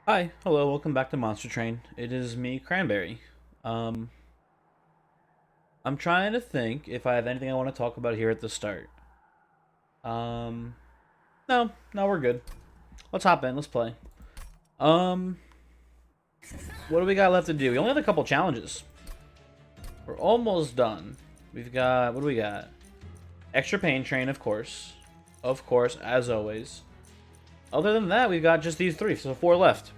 Hi, hello, welcome back to Monster Train. It is me, Cranberry. Um, I'm trying to think if I have anything I want to talk about here at the start. Um, no, we're good. Let's hop in, let's play. Um, what do we got left to do? We only have a couple challenges. We're almost done. We've got, what do we got? Extra Pain Train, of course. Of course, as always. Other than that, we've got just these three, so four left.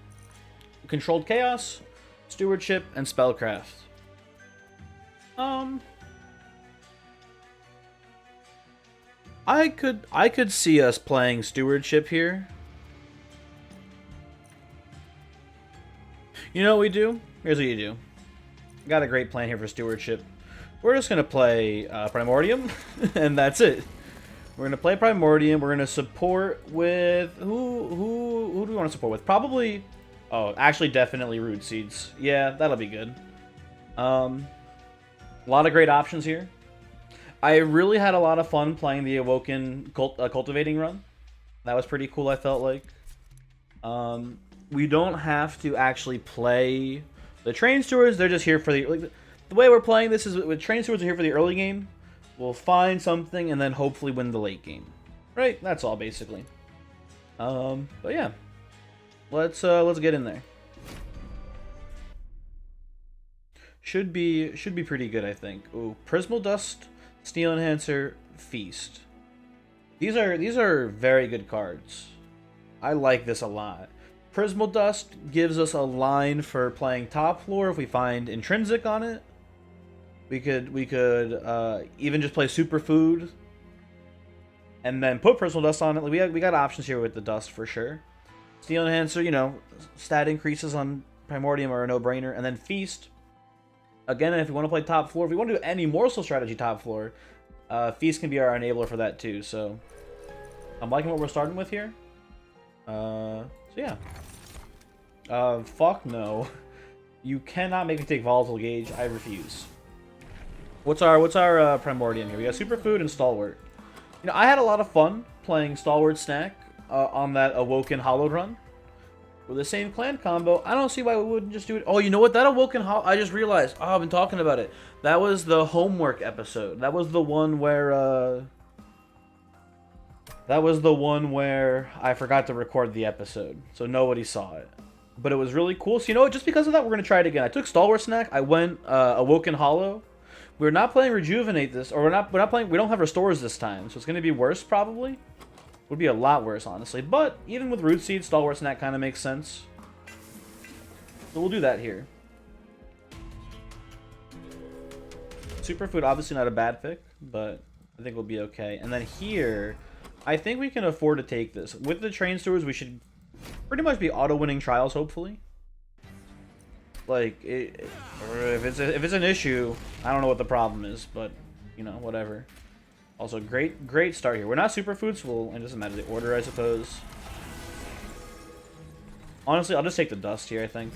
Controlled Chaos, Stewardship, and Spellcraft. Um, I could see us playing Stewardship here. You know what we do? Here's what you do. Got a great plan here for Stewardship. We're just gonna play Primordium, and that's it. We're gonna play Primordium. We're gonna support with who do we want to support with? Probably. Oh, actually, definitely Root Seeds. Yeah, that'll be good. A lot of great options here. I really had a lot of fun playing the Awoken cultivating run. That was pretty cool. I felt like. We don't have to actually play the train stewards. They're just here for the way we're playing this is with train stewards are here for the early game. We'll find something and then hopefully win the late game. Right? That's all basically. But yeah, let's get in there. Should be pretty good, I think. Ooh, Prismal Dust, Steel Enhancer, Feast. These are very good cards. I like this a lot. Prismal Dust gives us a line for playing top floor if we find intrinsic on it. We could even just play superfood and then put Prismal Dust on it. Like we got options here with the dust for sure. Steel Enhancer, stat increases on Primordium are a no-brainer, and then Feast. Again, if we want to play top floor, if we want to do any morsel strategy top floor, Feast can be our enabler for that too. So I'm liking what we're starting with here. So yeah. Fuck no. You cannot make me take Volatile Gauge. I refuse. What's our Primordium here? We got Superfood and Stalwart. I had a lot of fun playing Stalwart Snack on that Awoken Hollowed run. With the same clan combo, I don't see why we wouldn't just do it. Oh, you know what? That Awoken I just realized. Oh, I've been talking about it. That was the homework episode. That was the one where I forgot to record the episode, so nobody saw it. But it was really cool. So just because of that, we're gonna try it again. I took Stalwart Snack. I went Awoken Hollow. We're not playing Rejuvenate this, or we're not playing. We don't have Restores this time, so it's gonna be worse probably. Would be a lot worse, honestly. But even with Root Seed, Stalwart Snack kind of makes sense. So we'll do that here. Superfood, obviously not a bad pick, but I think we'll be okay. And then here, I think we can afford to take this. With the Train Stewards, we should pretty much be auto-winning trials, hopefully. Like, if it's an issue, I don't know what the problem is, but, whatever. Also, great start here. We're not superfoods, so it doesn't matter the order, I suppose. Honestly, I'll just take the dust here, I think.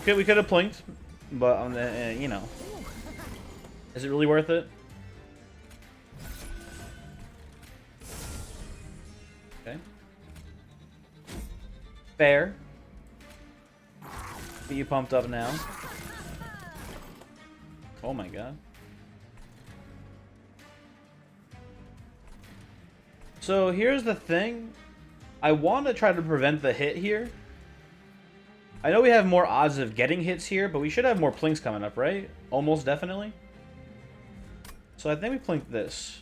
Okay, we could have plinked, but, is it really worth it? Okay. Fair. Get you pumped up now. Oh my god. So here's the thing. I want to try to prevent the hit here. I know we have more odds of getting hits here, but we should have more plinks coming up, right? Almost definitely. So I think we plink this.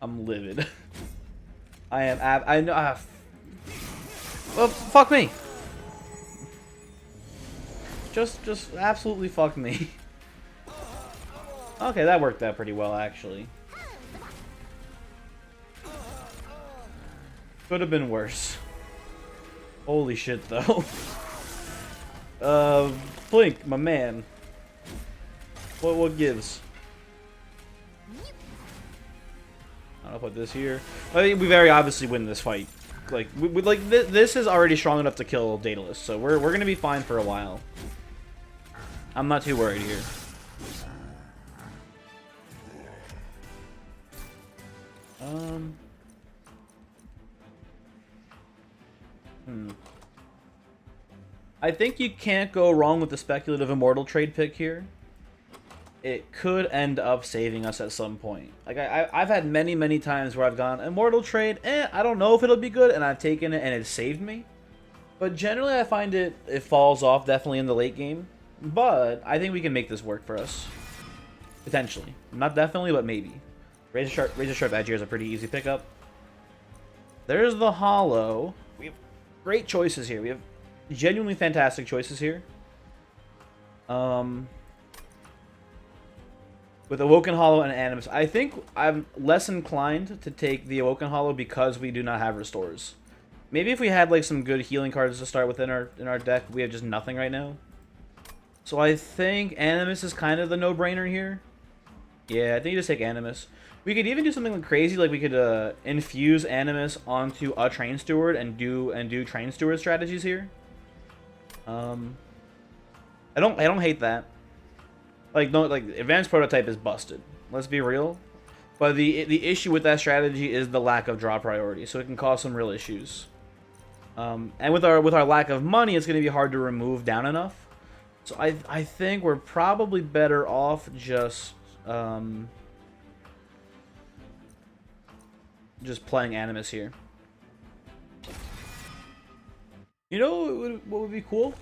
I'm livid. I know. Well, fuck me. Just absolutely fuck me. Okay, that worked out pretty well, actually. Could have been worse. Holy shit, though. Blink, my man. What gives? I'll put this here. I think we very obviously win this fight. Like, this is already strong enough to kill Daedalus, so we're gonna be fine for a while. I'm not too worried here. Hmm. I think you can't go wrong with the speculative immortal trade pick here. It could end up saving us at some point. Like I've had many times where I've gone immortal trade, I don't know if it'll be good, and I've taken it and it saved me. But generally, I find it falls off definitely in the late game. But I think we can make this work for us, potentially. Not definitely, but maybe. Razor Sharp Edge here is a pretty easy pickup. There's the Hollow. We have great choices here. We have genuinely fantastic choices here. With Awoken Hollow and Animus, I think I'm less inclined to take the Awoken Hollow because we do not have restores. Maybe if we had like some good healing cards to start with in our deck, we have just nothing right now. So I think Animus is kind of the no-brainer here. Yeah, I think you just take Animus. We could even do something crazy, like we could infuse Animus onto a Train Steward and do Train Steward strategies here. I don't hate that. Like no, like Advanced Prototype is busted. Let's be real. But the issue with that strategy is the lack of draw priority, so it can cause some real issues. And with our lack of money, it's going to be hard to remove down enough. So I think we're probably better off just playing Animus here. You know what would be cool?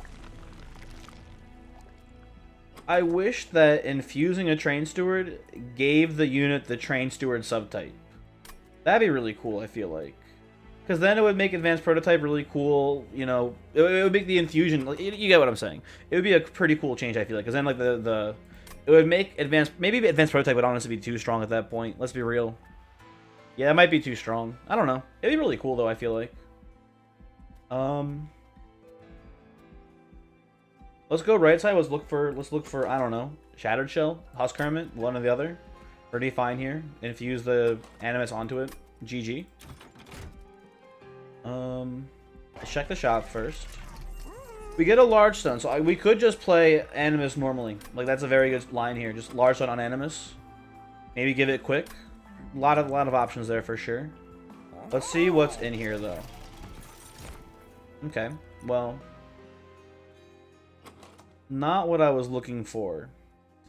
I wish that infusing a Train Steward gave the unit the Train Steward subtype. That'd be really cool, I feel like. Because then it would make Advanced Prototype really cool, you know. It would make the infusion, you get what I'm saying. It would be a pretty cool change, I feel like. Because then, like, it would make maybe Advanced Prototype would honestly be too strong at that point. Let's be real. Yeah, it might be too strong. I don't know. It'd be really cool, though, I feel like. Let's go right side. Let's look for, I don't know, Shattered Shell, Husk Hermit, one or the other. Pretty fine here. Infuse the Animus onto it. GG. Let's check the shop first. We get a large stone, so we could just play Animus normally. Like, that's a very good line here. Just large stone on Animus. Maybe give it quick. A lot of options there for sure. Let's see what's in here though. Okay, well, not what I was looking for,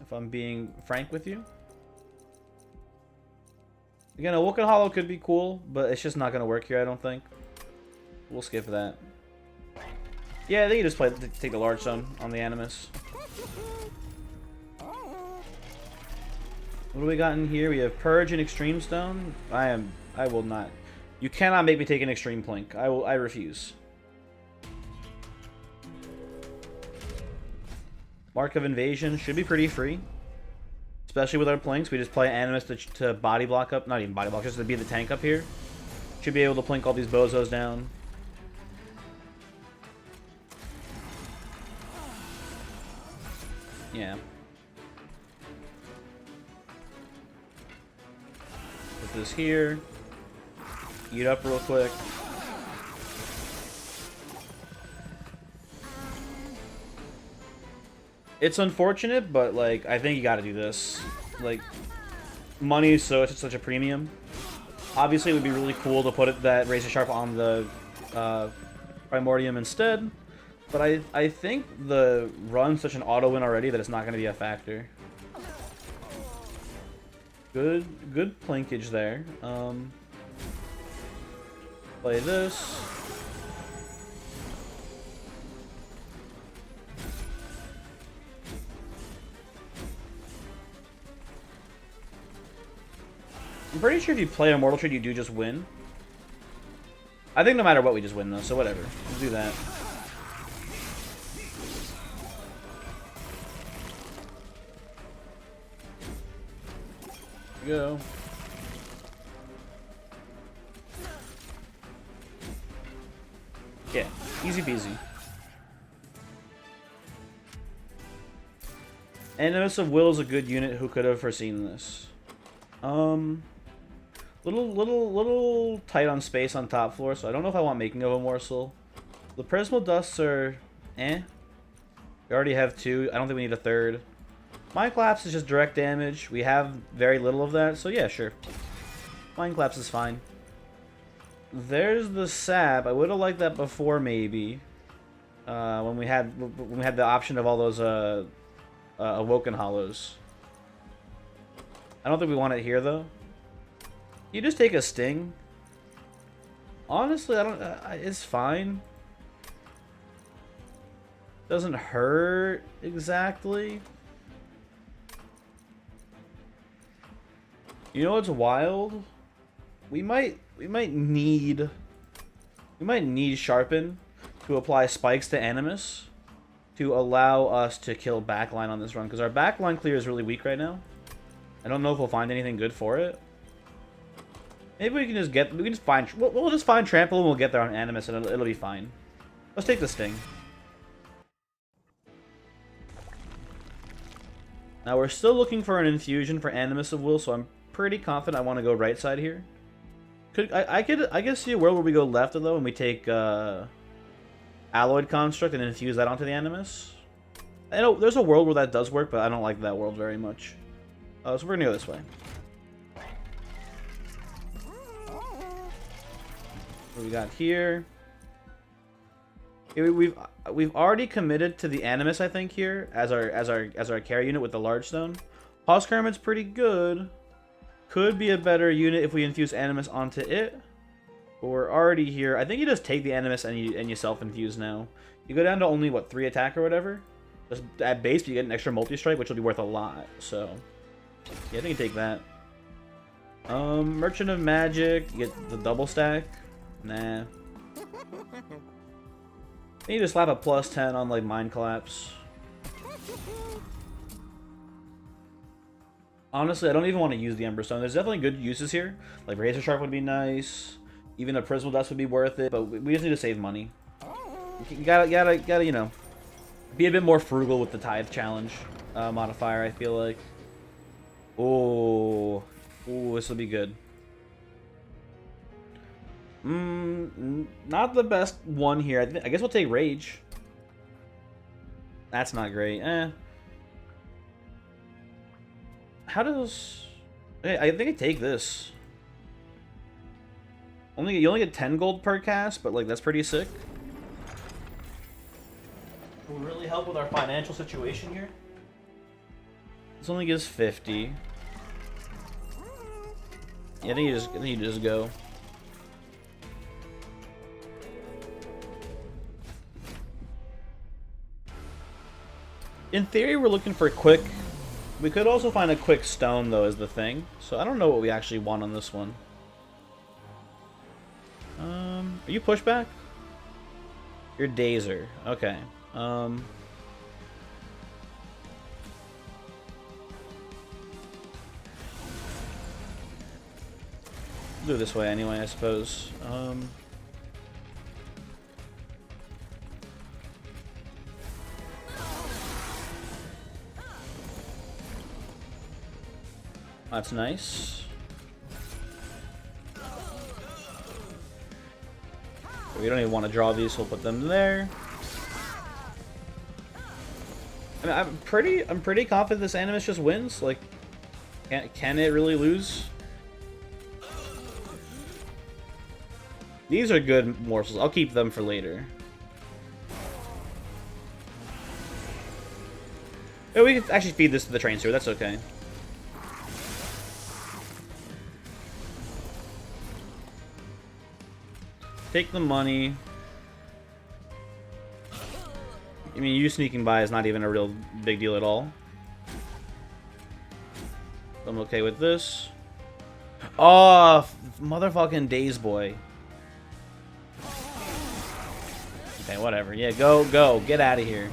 if I'm being frank with you. Again, Awoken Hollow could be cool, but it's just not going to work here, I don't think. We'll skip that. Yeah, I think you just take the large stone on the Animus. What do we got in here? We have Purge and Extreme Stone. I will not. You cannot make me take an Extreme Plink. I refuse. Mark of Invasion should be pretty free. Especially with our Plinks. We just play Animus to body block up. Not even body block, just to be the tank up here. Should be able to Plink all these bozos down. Yeah. Put this here. Eat up real quick. It's unfortunate, but like I think you got to do this. Like, money is such a premium. Obviously, it would be really cool to put that Razor Sharp on the Primordium instead. But I think the run's such an auto win already that it's not going to be a factor. Good plinkage there. Play this. I'm pretty sure if you play Immortal Trade, you do just win. I think no matter what, we just win though, so whatever. We'll do that. Go. Yeah, easy peasy. Animus of Will is a good unit. Who could have foreseen this? Little tight on space on top floor, so I don't know if I want Making of a Morsel. The Prismal Dusts are eh. We already have two. I don't think we need a third. Mind Collapse is just direct damage. We have very little of that, so yeah, sure. Mind Collapse is fine. there's the sap. I would have liked that before, maybe. When we had the option of all those awoken hollows. I don't think we want it here though. You just take a sting. Honestly, I don't. It's fine. Doesn't hurt exactly. You know what's wild? We might need sharpen to apply spikes to Animus to allow us to kill backline on this run, because our backline clear is really weak right now. I don't know if we'll find anything good for it. Maybe we can just find we'll just find trample and we'll get there on Animus and it'll be fine. Let's take the sting. Now we're still looking for an infusion for Animus of Will, so I'm pretty confident I want to go right side here. I could see a world where we go left though and we take Alloyed Construct and infuse that onto the Animus. I know there's a world where that does work, but I don't like that world very much. So we're gonna go this way. What do we got here? We've already committed to the Animus, I think, here as our carry unit with the large stone. Hoss Kermit's pretty good. Could be a better unit if we infuse Animus onto it. But we're already here. I think you just take the Animus and you self-infuse now. You go down to only, what, 3 attack or whatever? Just at base, but you get an extra multi-strike, which will be worth a lot. So, yeah, I think you take that. Merchant of Magic, you get the double stack. Nah. I need to slap a +10 on, like, Mind Collapse. Honestly, I don't even want to use the Ember Stone. There's definitely good uses here. Like, Razor Sharp would be nice. Even a Prismal Dust would be worth it. But we just need to save money. You gotta, you know, be a bit more frugal with the Tithe Challenge modifier, I feel like. Ooh, this will be good. Not the best one here. I guess we'll take Rage. That's not great. How does... I think I take this. You only get 10 gold per cast, but like that's pretty sick. Will really help with our financial situation here. This only gives 50. Yeah, I think you just go. In theory, we're looking for a quick... We could also find a quick stone, though, is the thing. So I don't know what we actually want on this one. Are you pushback? You're Dazer. Okay. Do it this way anyway, I suppose. That's nice. We don't even want to draw these, so we'll put them there. I mean, I'm pretty confident this Animus just wins. Like, can it really lose? These are good morsels. I'll keep them for later. Yeah, we can actually feed this to the train sewer. That's okay. Take the money. I mean, you sneaking by is not even a real big deal at all. I'm okay with this. Oh, motherfucking Daze Boy. Okay, whatever. Yeah, go. Get out of here.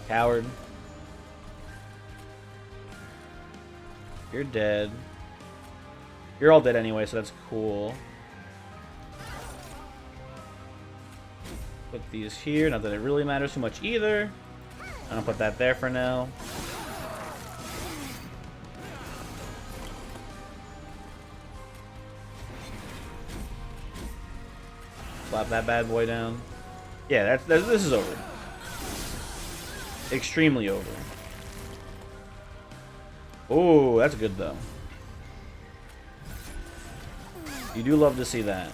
Coward. You're dead. You're all dead anyway, so that's cool. Put these here, not that it really matters too much either. I'm gonna put that there for now. Slap that bad boy down. Yeah, this is over. Extremely over. Oh, that's good though. You do love to see that.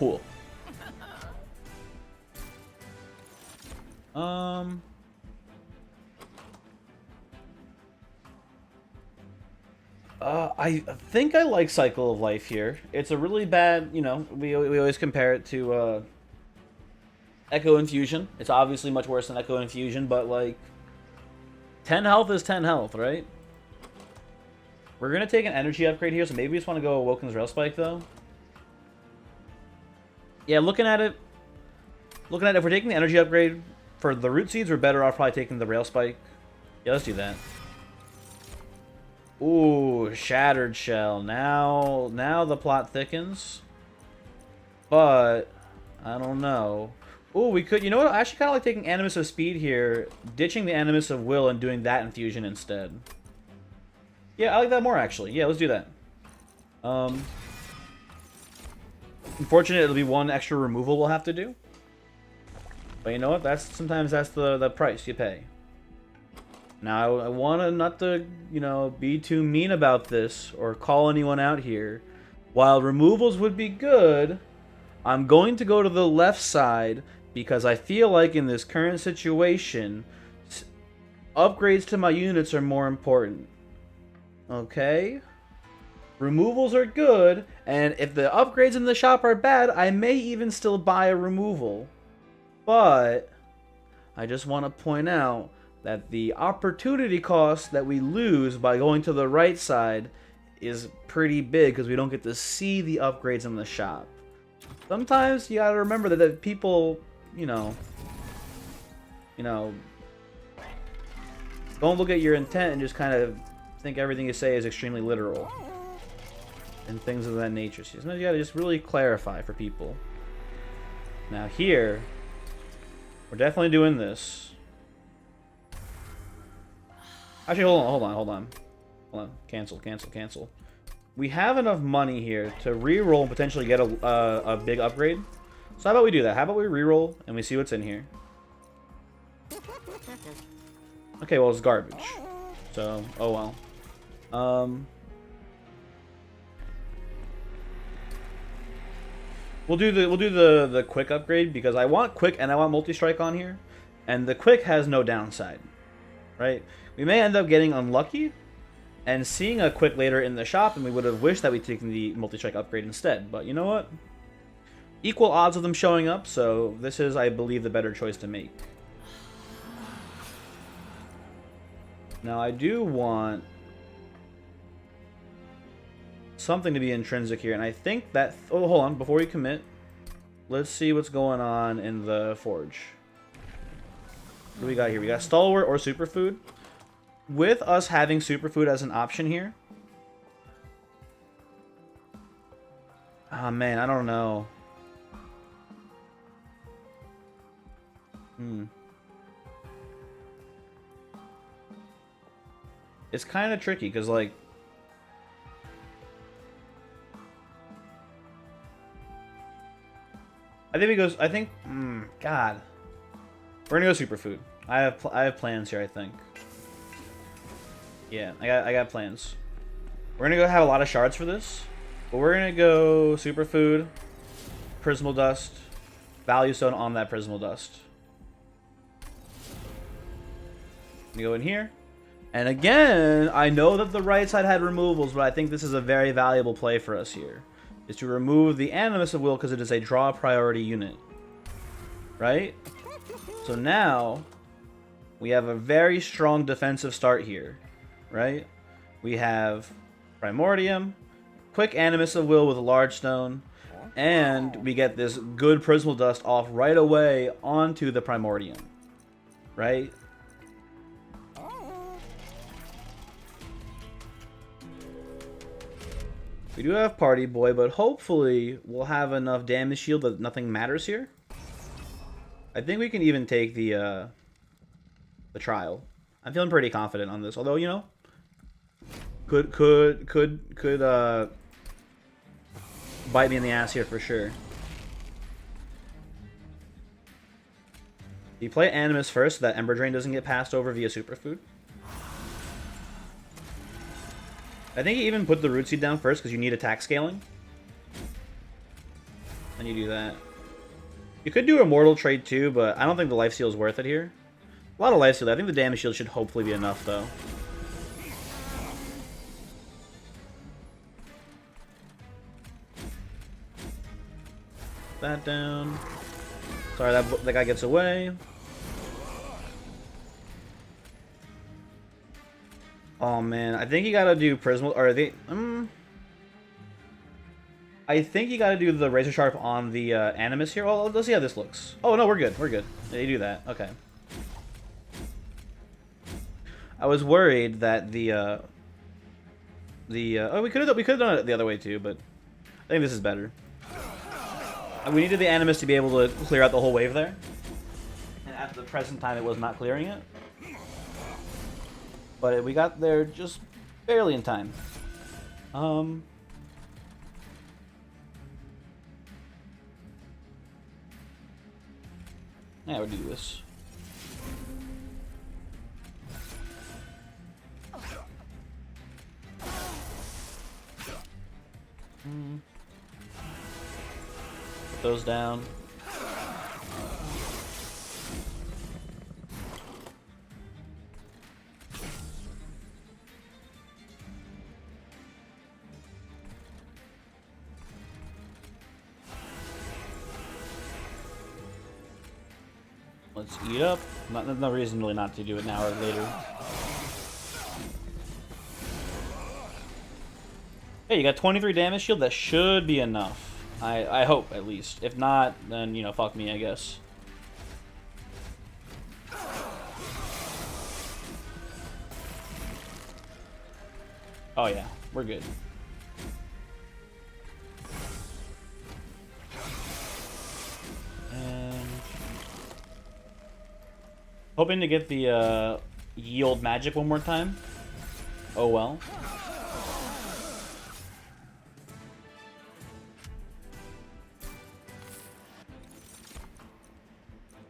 Cool. Um. I think I like Cycle of Life here. It's a really bad, you know, we always compare it to Echo Infusion. It's obviously much worse than Echo Infusion, but like 10 health is 10 health, right? We're going to take an energy upgrade here, so maybe we just want to go Awoken's Rail Spike, though. Yeah, looking at it, if we're taking the energy upgrade for the root seeds, we're better off probably taking the Rail Spike. Yeah, let's do that. Ooh, Shattered Shell. Now the plot thickens. But, I don't know. Ooh, we could, you know what? I actually kind of like taking Animus of Speed here, ditching the Animus of Will and doing that infusion instead. Yeah, I like that more, actually. Yeah, let's do that. Unfortunately, it'll be one extra removal we'll have to do. But you know what? Sometimes that's the price you pay. Now, I want to not to, you know, be too mean about this or call anyone out here. While removals would be good, I'm going to go to the left side because I feel like in this current situation, upgrades to my units are more important. Okay? Removals are good, and if the upgrades in the shop are bad, I may even still buy a removal. But I just want to point out that the opportunity cost that we lose by going to the right side is pretty big because we don't get to see the upgrades in the shop. Sometimes you gotta remember that people, you know, don't look at your intent and just kind of think everything you say is extremely literal and things of that nature. So you gotta just really clarify for people. Now here, we're definitely doing this. Actually, hold on. Cancel. We have enough money here to re-roll and potentially get a big upgrade. So how about we do that? How about we re-roll and we see what's in here? Okay, well, it's garbage. So, oh well. We'll do the quick upgrade because I want quick and I want multi-strike on here. And the quick has no downside. Right? We may end up getting unlucky and seeing a quick later in the shop, and we would have wished that we'd taken the multi-strike upgrade instead. But you know what? Equal odds of them showing up, so this is, I believe, the better choice to make. Now, I do want something to be intrinsic here, and I think that... Oh, hold on. Before we commit, let's see what's going on in the forge. What do we got here? We got Stalwart or Superfood. With us having Superfood as an option here... Ah, man, I don't know. It's kind of tricky, because, like... I think he goes... I think... God. We're gonna go Superfood. I have plans here, I think. Yeah, I got plans. We're gonna go have a lot of shards for this. But we're gonna go Superfood, Prismal Dust, Value Stone on that Prismal Dust. We go in here. And again, I know that the right side had removals, but I think this is a very valuable play for us here. Is to remove the Animus of Will because it is a draw priority unit. Right? So now, we have a very strong defensive start here. Right? We have Primordium, quick Animus of Will with a large stone, and we get this good Prismal Dust off right away onto the Primordium. Right? We do have Party Boy, but hopefully we'll have enough damage shield that nothing matters here. I think we can even take the trial. I'm feeling pretty confident on this, although, you know, could bite me in the ass here for sure. You play Animus first so that Ember Drain doesn't get passed over via Superfood. I think you even put the Root Seed down first because you need attack scaling. and you do that. You could do a mortal trade too, but I don't think the life steal is worth it here. A lot of life steal. I think the damage shield should hopefully be enough, though. That down. Sorry, that guy gets away. Oh man, I think you gotta do Prismal, or they. I think you gotta do the Razor Sharp on the Animus here. Oh, let's see how this looks. Oh no, we're good. We're good. They do that. Okay. I was worried that oh, we could have done it the other way too, but I think this is better. We needed the Animus to be able to clear out the whole wave there, and at the present time, it was not clearing it. But we got there just barely in time. Yeah, we'll do this. Put those down. Let's eat up. No reason really not to do it now or later. Hey, you got 23 damage shield. That should be enough. I hope, at least. If not, then, you know, fuck me, I guess. Oh, yeah. We're good. And hoping to get the yield magic one more time. Oh, well.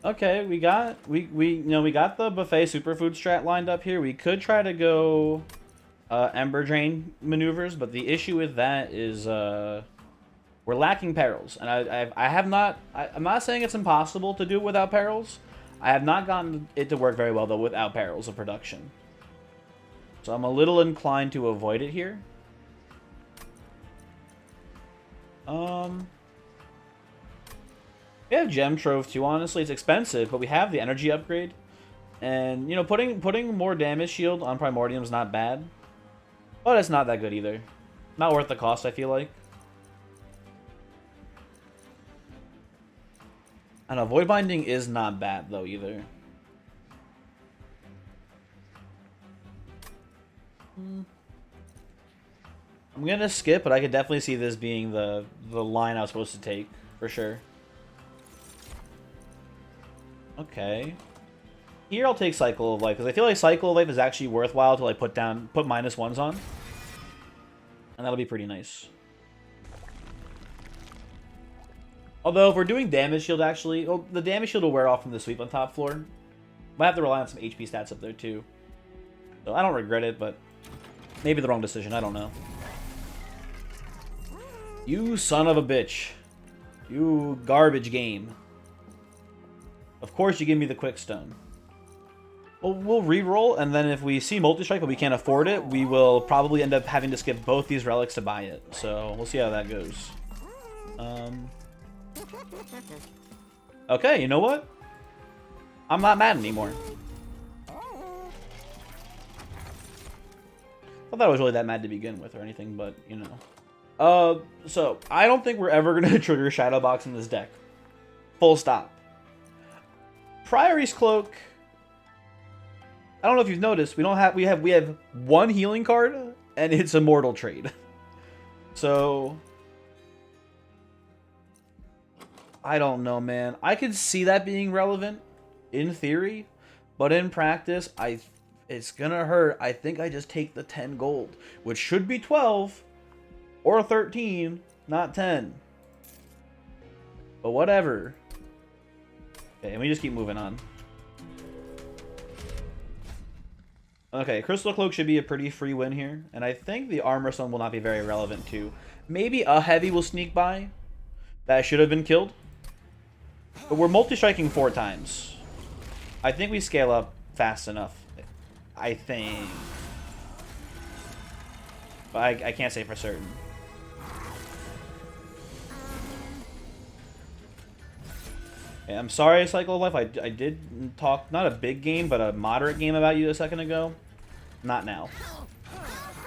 Okay, we got the buffet superfood strat lined up here. We could try to go Ember Drain maneuvers, but the issue with that is we're lacking perils, and I'm not saying it's impossible to do it without perils. I have not gotten it to work very well though without perils of production, so I'm a little inclined to avoid it here. We have Gem Trove too, honestly. It's expensive, but we have the energy upgrade. And, you know, putting more damage shield on Primordium is not bad. But it's not that good either. Not worth the cost, I feel like. And a Void Binding is not bad, though, either. I'm gonna skip, but I could definitely see this being the line I was supposed to take, for sure. Okay. Here I'll take Cycle of Life, because I feel like Cycle of Life is actually worthwhile to like put -1s on. And that'll be pretty nice. Although if we're doing damage shield actually, well, the damage shield will wear off from the sweep on top floor. Might have to rely on some HP stats up there too. So I don't regret it, but maybe the wrong decision, I don't know. You son of a bitch. You garbage game. Of course you give me the quick stone. Well, we'll re-roll, and then if we see multi-strike but we can't afford it, we will probably end up having to skip both these relics to buy it. So we'll see how that goes. Okay, you know what? I'm not mad anymore. I thought I was really that mad to begin with or anything, but you know. So I don't think we're ever gonna trigger Shadowbox in this deck. Full stop. Priory's Cloak. I don't know if you've noticed, we have one healing card and it's a mortal trade. So I don't know, man. I could see that being relevant in theory, but in practice, it's gonna hurt. I think I just take the 10 gold, which should be 12 or 13, not 10. But whatever. Okay, and we just keep moving on. Okay, Crystal Cloak should be a pretty free win here, and I think the Armor Stone will not be very relevant too. Maybe a heavy will sneak by, that should have been killed. But we're multi-striking 4 times. I think we scale up fast enough. I think. But I can't say for certain. Yeah, I'm sorry, Cycle of Life. I did talk, not a big game, but a moderate game about you a second ago. Not now.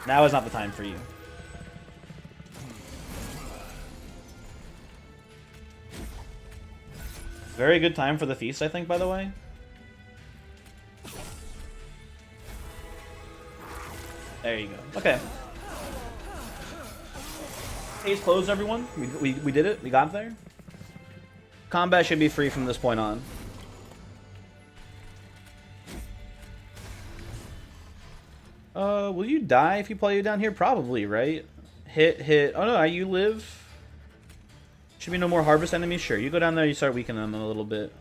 Now is not the time for you. Very good time for the feast, I think, by the way. There you go. Okay. Case closed, everyone. We did it. We got there. Combat should be free from this point on. Will you die if you play you down here? Probably, right? Hit. Oh no, you live. Should be no more harvest enemies? Sure. You go down there, you start weakening them a little bit.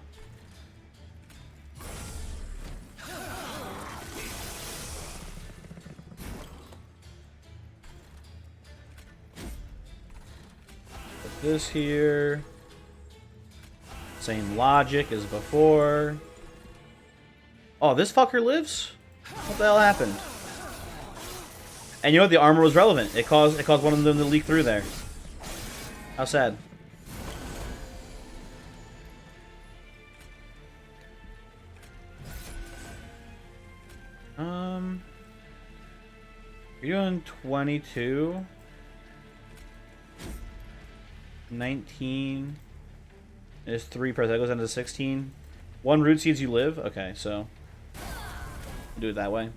Put this here. Same logic as before. Oh, this fucker lives? What the hell happened? And you know what? The armor was relevant. It caused one of them to leak through there. How sad. You're doing 22. 19 is 3 per. That goes into 16. 1 root seeds you live? Okay, so do it that way.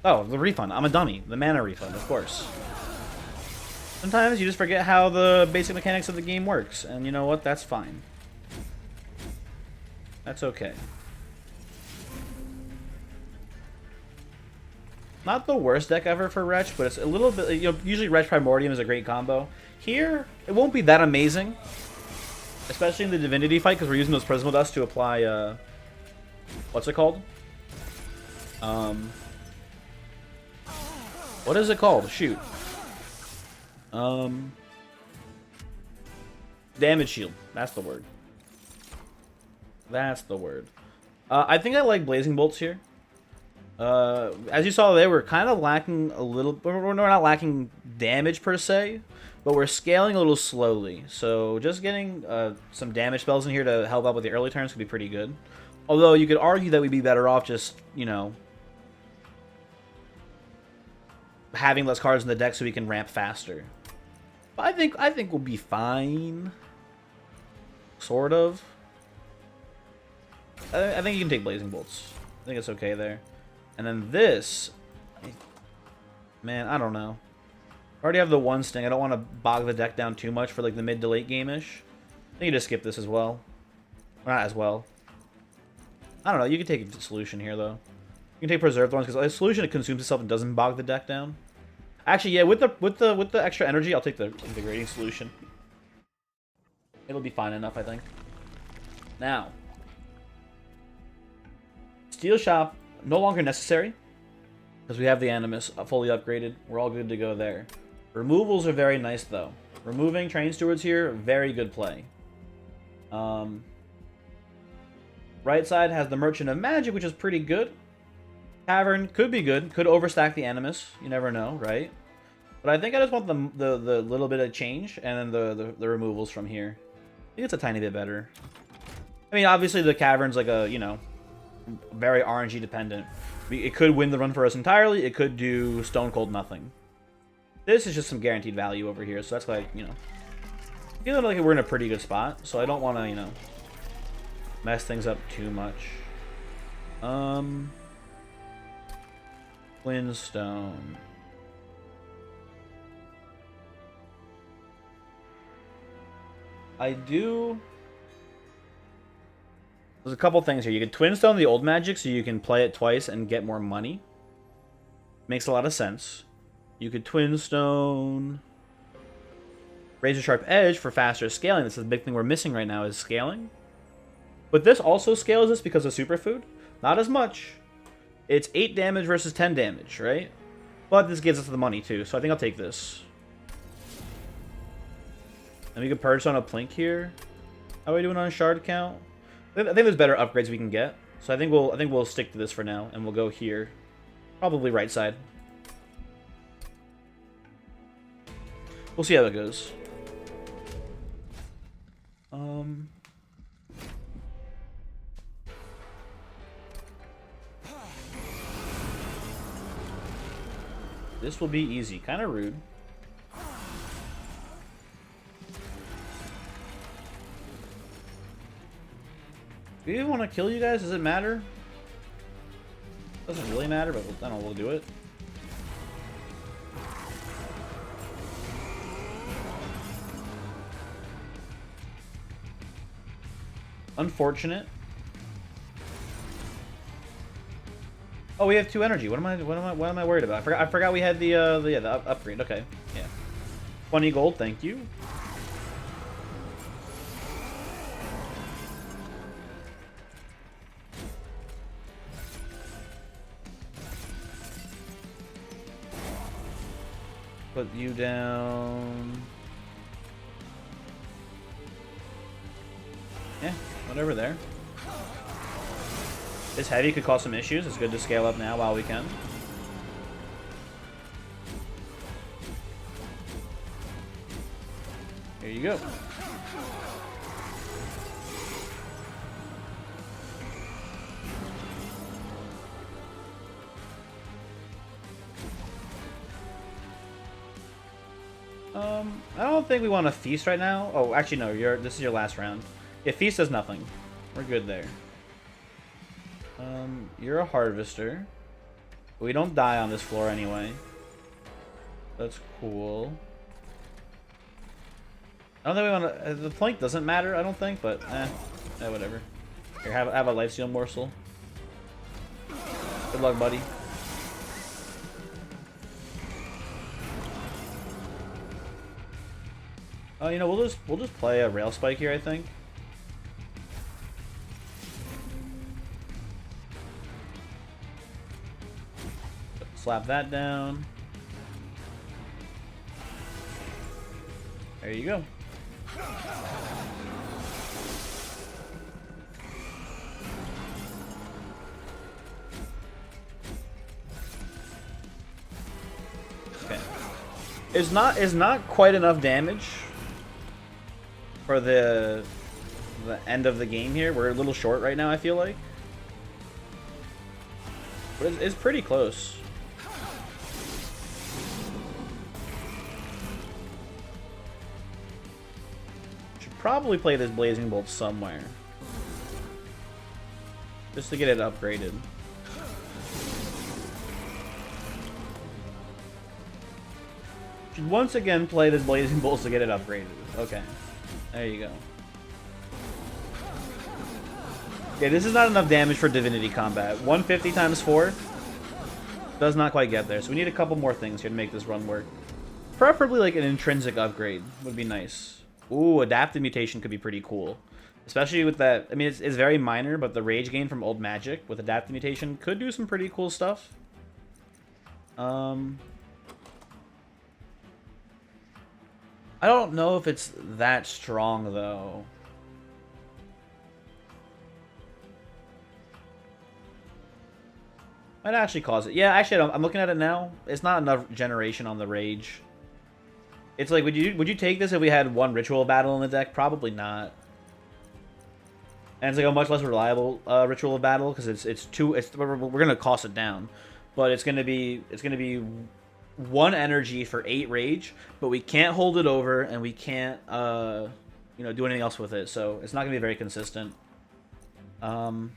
Oh, the refund. I'm a dummy. The mana refund, of course. Sometimes you just forget how the basic mechanics of the game works, and you know what? That's fine. That's okay. Not the worst deck ever for Wretch, but it's a little bit... You know, usually Wretch Primordium is a great combo. Here, it won't be that amazing. Especially in the Divinity fight, because we're using those Prismal Dust to apply, what's it called? What is it called? Shoot. Damage Shield. That's the word. That's the word. I think I like Blazing Bolts here. As you saw, they were kind of lacking a little... We're not lacking damage, per se, but we're scaling a little slowly. So just getting some damage spells in here to help out with the early turns could be pretty good. Although you could argue that we'd be better off just, you know, having less cards in the deck so we can ramp faster. But I think we'll be fine. Sort of. I think you can take Blazing Bolts. I think it's okay there. And then this, man, I don't know. I already have the 1 sting. I don't want to bog the deck down too much for like the mid to late game-ish. I think you just skip this as well. Or not as well. I don't know. You can take a solution here though. You can take preserved ones because a solution it consumes itself and doesn't bog the deck down. Actually, yeah, with the extra energy, I'll take the invigorating solution. It'll be fine enough, I think. Now, Steel Shop. No longer necessary, because we have the Animus fully upgraded. We're all good to go there. Removals are very nice, though. Removing Train Stewards here, very good play. Right side has the Merchant of Magic, which is pretty good. Tavern could be good. Could overstack the Animus. You never know, right? But I think I just want the little bit of change, and then the removals from here. I think it's a tiny bit better. I mean, obviously the Cavern's like a, you know, very RNG dependent. It could win the run for us entirely. It could do stone cold nothing. This is just some guaranteed value over here, so that's why, you know, I feel like we're in a pretty good spot. So I don't want to, you know, mess things up too much. Twinstone. I do. There's a couple things here. You can Twinstone the old magic so you can play it twice and get more money. Makes a lot of sense. You could Twinstone Razor Sharp Edge for faster scaling. This is the big thing we're missing right now is scaling. But this also scales this because of Superfood. Not as much. It's 8 damage versus 10 damage, right? But this gives us the money too, so I think I'll take this. And we could purge on a plink here. How are we doing on a shard count? I think there's better upgrades we can get. So I think we'll stick to this for now, and we'll go here. Probably right side. We'll see how it goes. This will be easy. Kind of rude. Do you even want to kill you guys? Does it matter? Doesn't really matter, but I don't know, we'll do it. Unfortunate. Oh, we have 2 energy. What am I worried about? I forgot we had the upgrade. Okay. Yeah. 20 gold, thank you. Put you down. Yeah, whatever there. This heavy could cause some issues. It's good to scale up now while we can. Here you go. I don't think we want to feast right now. Oh, actually no, this is your last round. Yeah, feast does nothing. We're good there. You're a harvester. We don't die on this floor anyway. That's cool. I don't think we want to. The plank doesn't matter, I don't think, but whatever. Here, have a lifesteal morsel. Good luck, buddy. Oh, you know, we'll just play a rail spike here, I think. Slap that down. There you go. Okay. Is not quite enough damage for the end of the game here. We're a little short right now, I feel like. But it's pretty close. Should probably play this Blazing Bolt somewhere. Just to get it upgraded. Should once again play this Blazing Bolt to get it upgraded. Okay. There you go. Yeah, this is not enough damage for Divinity combat. 150 times 4 does not quite get there. So we need a couple more things here to make this run work. Preferably like an intrinsic upgrade would be nice. Ooh, adaptive mutation could be pretty cool. Especially with that, I mean, it's very minor, but the rage gain from old magic with adaptive mutation could do some pretty cool stuff. I don't know if it's that strong, though. Might actually cause it. Yeah, actually, I'm looking at it now. It's not enough generation on the rage. It's like, would you take this if we had 1 ritual battle in the deck? Probably not. And it's like a much less reliable ritual battle because we're gonna cost it down, but it's gonna be 1 energy for 8 rage, but we can't hold it over and we can't you know, do anything else with it, so it's not gonna be very consistent. And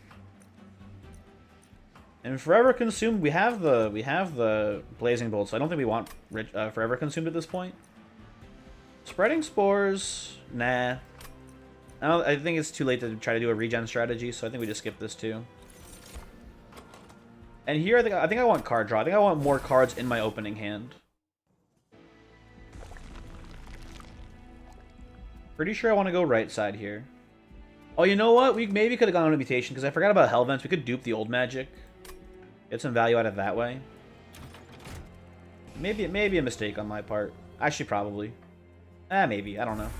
Forever Consumed, we have the Blazing Bolt, so I don't think we want Forever Consumed at this point. Spreading Spores, nah. I think it's too late to try to do a regen strategy, so I think we just skip this too. And here, I think I want card draw. I think I want more cards in my opening hand. Pretty sure I want to go right side here. Oh, you know what? We maybe could have gone on a mutation, because I forgot about Hell Vents. We could dupe the old magic. Get some value out of that way. Maybe a mistake on my part. Actually, probably. Maybe. I don't know.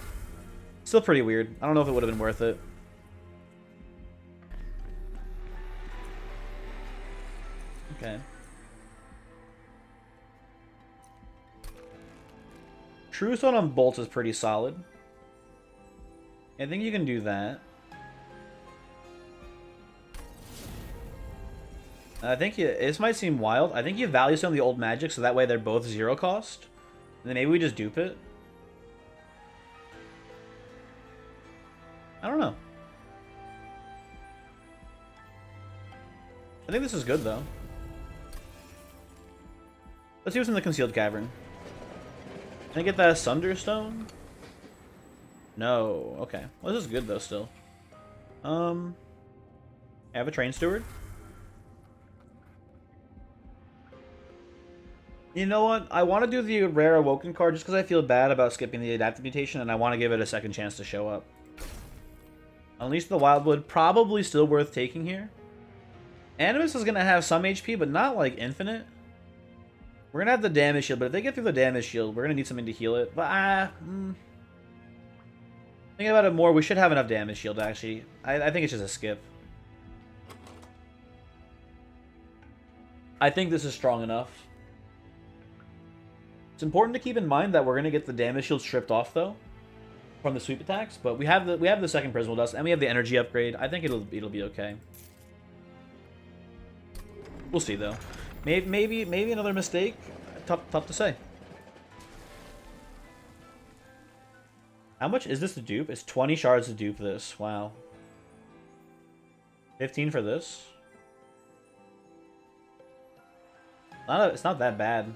Still pretty weird. I don't know if it would have been worth it. Okay. True Stone on bolts is pretty solid. I think you can do that. I think this might seem wild. I think you value some of the old magic so that way they're both 0 cost. And then maybe we just dupe it. I don't know. I think this is good though. Let's see what's in the concealed cavern. Can I get that Sunderstone? No. Okay. Well, this is good though still. I have a train steward. You know what? I want to do the rare awoken card just because I feel bad about skipping the adaptive mutation and I want to give it a second chance to show up. Unleash the Wildwood, probably still worth taking here. Animus is going to have some HP, but not like infinite. We're going to have the damage shield, but if they get through the damage shield, we're going to need something to heal it. But thinking about it more, we should have enough damage shield actually. I think it's just a skip. I think this is strong enough. It's important to keep in mind that we're going to get the damage shield stripped off though from the sweep attacks, but we have the second Prismal Dust and we have the energy upgrade. I think it'll be okay. We'll see though. Maybe another mistake. Tough to say. How much is this to dupe? It's 20 shards to dupe this. Wow. 15 for this. It's not that bad.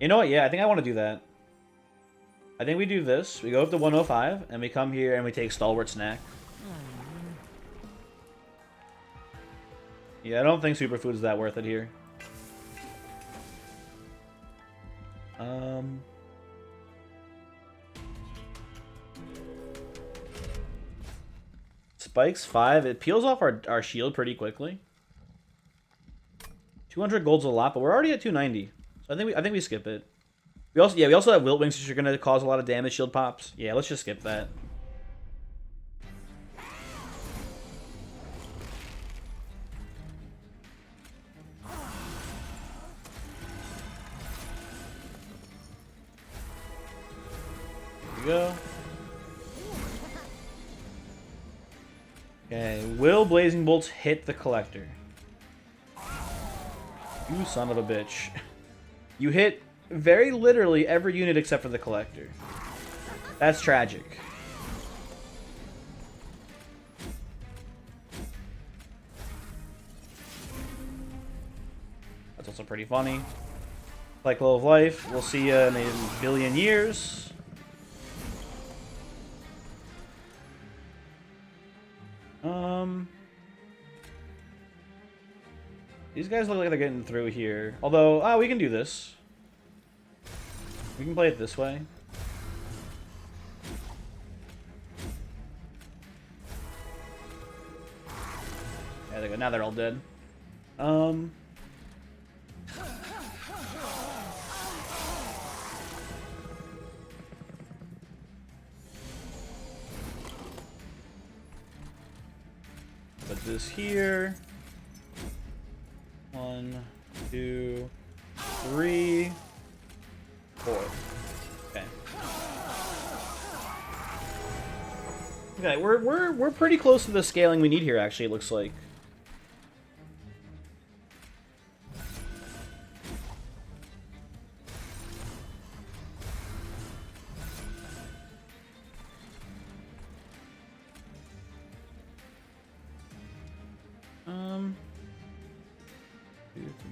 You know what? Yeah, I think I want to do that. I think we do this. We go up to 105, and we come here and we take Stalwart Snack. Yeah, I don't think Superfood's that worth it here. Spikes 5. It peels off our shield pretty quickly. 200 gold's a lot, but we're already at 290. So I think we skip it. We also have Wilt Wings, which are going to cause a lot of damage shield pops. Yeah, let's just skip that. Here we go. Okay, will Blazing Bolts hit the Collector? You son of a bitch. You hit very literally every unit except for the Collector. That's tragic. That's also pretty funny. Cycle of Life. We'll see you in a billion years. These guys look like they're getting through here. Although, we can do this. We can play it this way. Yeah, there we go. Now they're all dead. Put this here. 1, 2, 3, 4. Okay. Okay, we're pretty close to the scaling we need here. Actually, it looks like.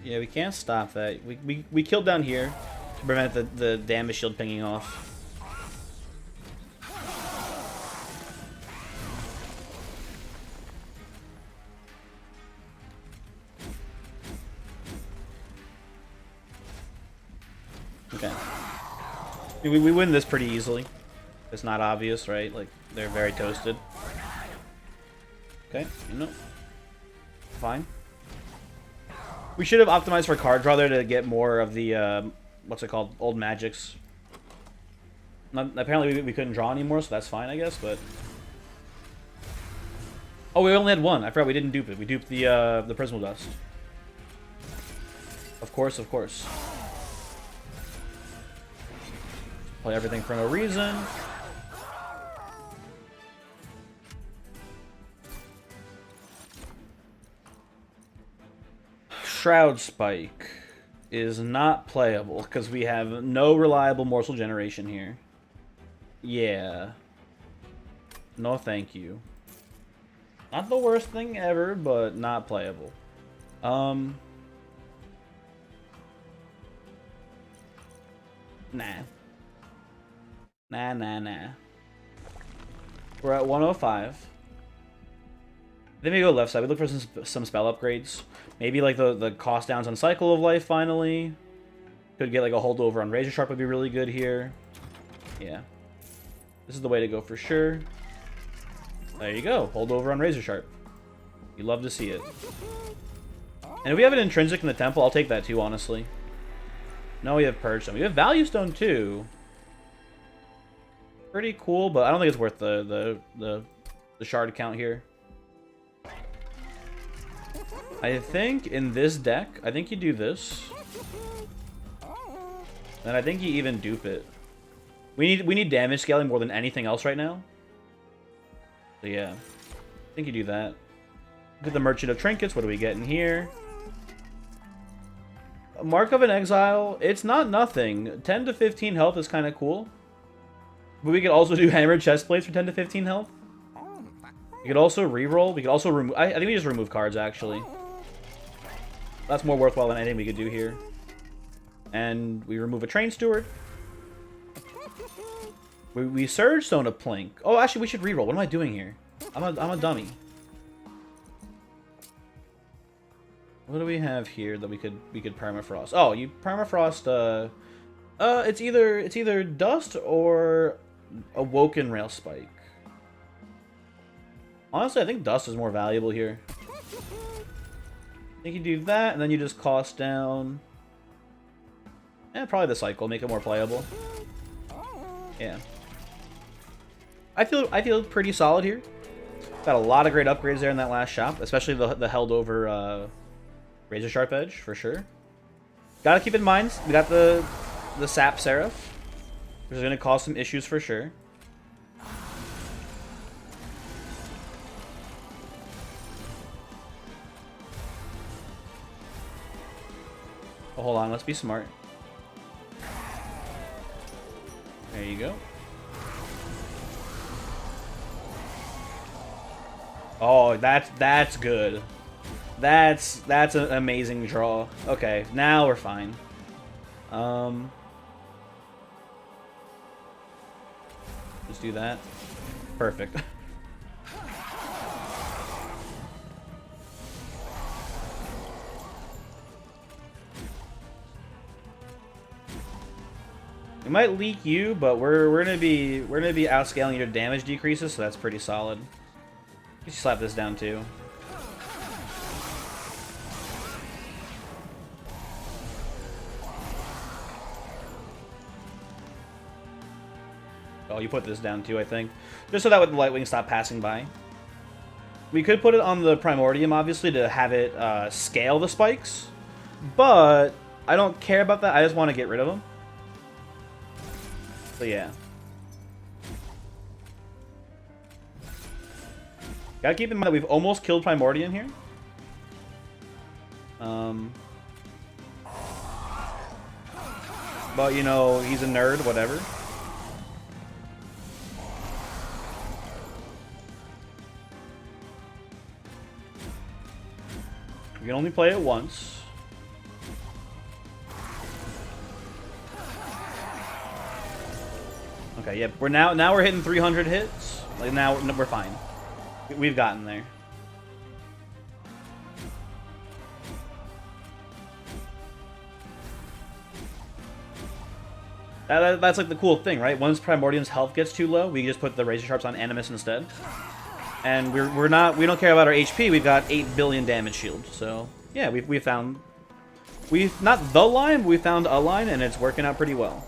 Yeah, we can't stop that. We killed down here to prevent the damage shield pinging off. Okay. We win this pretty easily. It's not obvious, right? Like, they're very toasted. Okay, fine. We should have optimized for card draw there to get more of the, what's it called? Old magics. Not, apparently we couldn't draw anymore, so that's fine, I guess, but... Oh, we only had one. I forgot we didn't dupe it. We duped the Prismal Dust. Of course, of course. Play everything for no reason. Shroud Spike is not playable because we have no reliable morsel generation here. Yeah. No thank you. Not the worst thing ever, but not playable. Nah. Nah. We're at 105. Then we go left side. We look for some spell upgrades. Maybe like the cost downs on Cycle of Life finally. Could get like a holdover on Razor Sharp would be really good here. Yeah. This is the way to go for sure. There you go. Holdover on Razor Sharp. You love to see it. And if we have an intrinsic in the temple, I'll take that too, honestly. No, we have Purge Stone. We have Value Stone too. Pretty cool, but I don't think it's worth the shard count here. I think in this deck, I think you do this. And I think you even dupe it. We need damage scaling more than anything else right now. So yeah. I think you do that. Look at the Merchant of Trinkets. What do we get in here? Mark of an Exile. It's not nothing. 10 to 15 health is kind of cool. But we could also do Hammered Chestplates for 10 to 15 health. We could also reroll. We could also remove... I think we just remove cards, actually. That's more worthwhile than anything we could do here. And we remove a Train Steward. We Surge Stone a Plink. Oh, actually, we should reroll. What am I doing here? I'm a dummy. What do we have here that we could permafrost? Oh, you permafrost. It's either Dust or Awoken Rail Spike. Honestly, I think Dust is more valuable here. I think you do that, and then you just cost down. Yeah, probably the Cycle, make it more playable. Yeah. I feel pretty solid here. Got a lot of great upgrades there in that last shop, especially the held over Razor Sharp Edge for sure. Gotta keep in mind we got the Sap Seraph, which is gonna cause some issues for sure. Oh, hold on, let's be smart. There you go. Oh, that's good. That's an amazing draw. Okay, now we're fine. Just do that. Perfect. We might leak you, but we're gonna be outscaling your damage decreases, so that's pretty solid. You slap this down too. Oh, you put this down too, I think. Just so that the Lightwing stop passing by. We could put it on the Primordium, obviously, to have it scale the spikes. But I don't care about that. I just want to get rid of them. So yeah. Gotta keep in mind that we've almost killed Primordium here. But, you know, he's a nerd, whatever. We can only play it once. Okay, yeah, now we're hitting 300 hits. Like now we're fine. We've gotten there. That's like the cool thing, right? Once Primordium's health gets too low, we just put the Razor Sharps on Animus instead. And we don't care about our HP. We've got 8 billion damage shield. So yeah, we've not the line, but we found a line, and it's working out pretty well.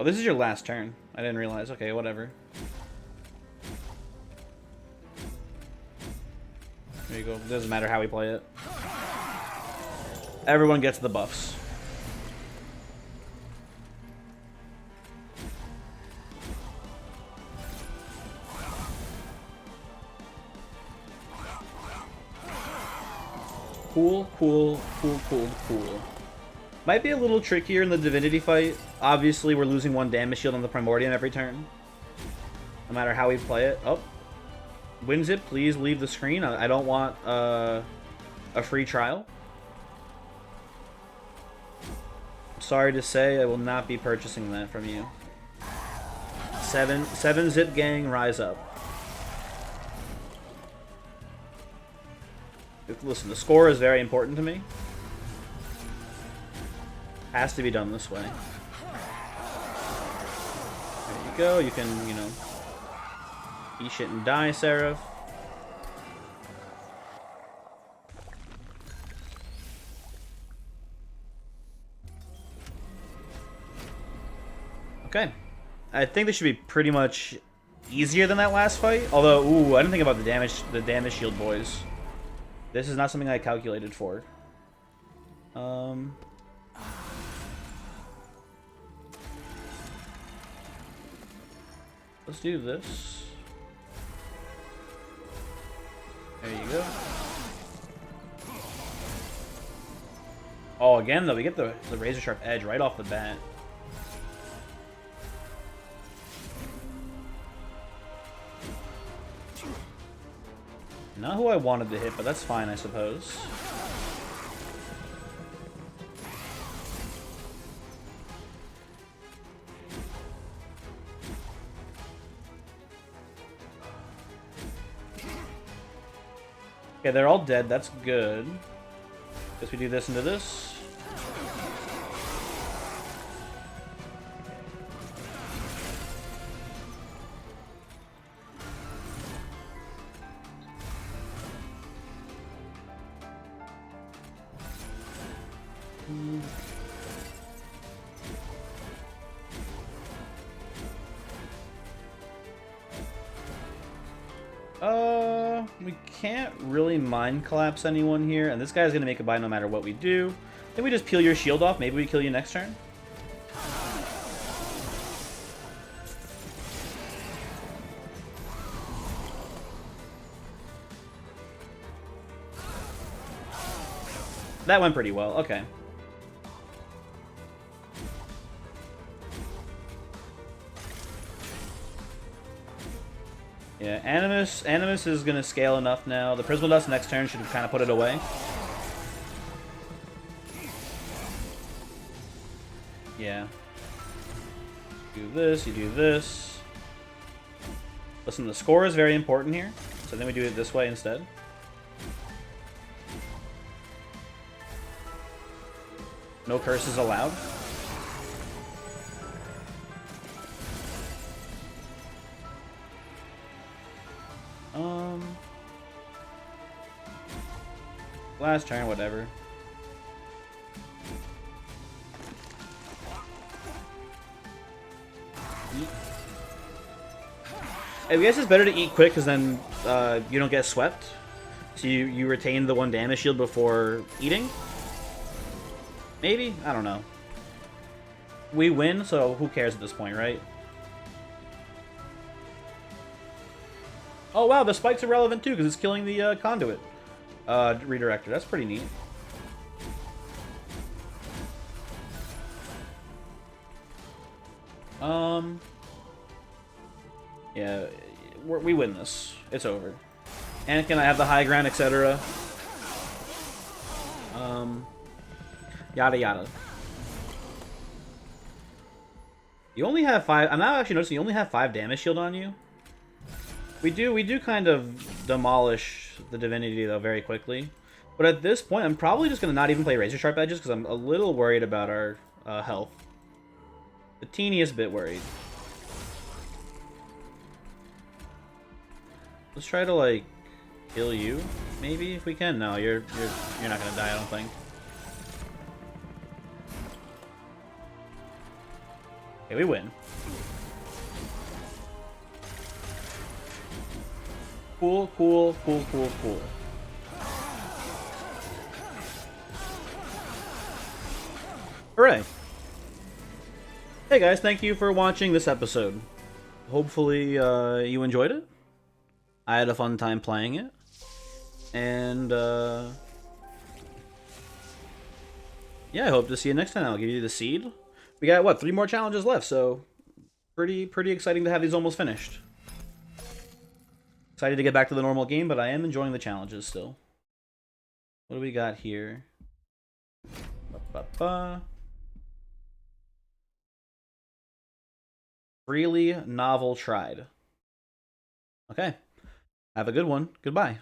Oh, this is your last turn. I didn't realize. Okay, whatever. There you go. It doesn't matter how we play it. Everyone gets the buffs. Cool, cool, cool, cool, cool. Might be a little trickier in the Divinity fight. Obviously, we're losing 1 damage shield on the Primordium every turn. No matter how we play it. Oh. Wins it, please leave the screen. I don't want a free trial. Sorry to say, I will not be purchasing that from you. 7 zip gang, rise up. Listen, the score is very important to me. Has to be done this way. There you go. You can, you know, eat shit and die, Seraph. Okay. I think this should be pretty much easier than that last fight. Although, ooh, I didn't think about the damage shield boys. This is not something I calculated for. Let's do this. There you go. Oh, again, though, we get the razor sharp edge right off the bat. Not who I wanted to hit, but that's fine, I suppose. Okay, they're all dead. That's good. Guess we do this into this. We can't really mind collapse anyone here, and this guy's gonna make a buy no matter what we do. Then we just peel your shield off. Maybe we kill you next turn. That went pretty well. Okay. Yeah, Animus is gonna scale enough now. The Prismal Dust next turn should kind of put it away. Yeah. Do this, you do this. Listen, the score is very important here, so then we do it this way instead. No curses allowed. Last turn, whatever. I guess it's better to eat quick because then you don't get swept. So you retain the 1 damage shield before eating. Maybe? I don't know. We win, so who cares at this point, right? Oh wow, the spikes are relevant too because it's killing the conduit redirector. That's pretty neat. Yeah, we win this. It's over. Anakin, I have the high ground, etc. Yada yada. You only have 5. I'm now actually noticing you only have 5 damage shield on you. We do kind of demolish the Divinity though very quickly. But at this point, I'm probably just gonna not even play Razor Sharp Edges because I'm a little worried about our health. The teeniest bit worried. Let's try to like kill you, maybe if we can. No, you're not gonna die, I don't think. Okay, we win. Cool, cool, cool, cool, cool. Hooray! Hey guys, thank you for watching this episode. Hopefully you enjoyed it. I had a fun time playing it. And yeah, I hope to see you next time. I'll give you the seed. We got, what, 3 more challenges left, so pretty exciting to have these almost finished. Excited to get back to the normal game, but I am enjoying the challenges still. What do we got here? Ba-ba-ba. Freely novel tried. Okay. Have a good one. Goodbye.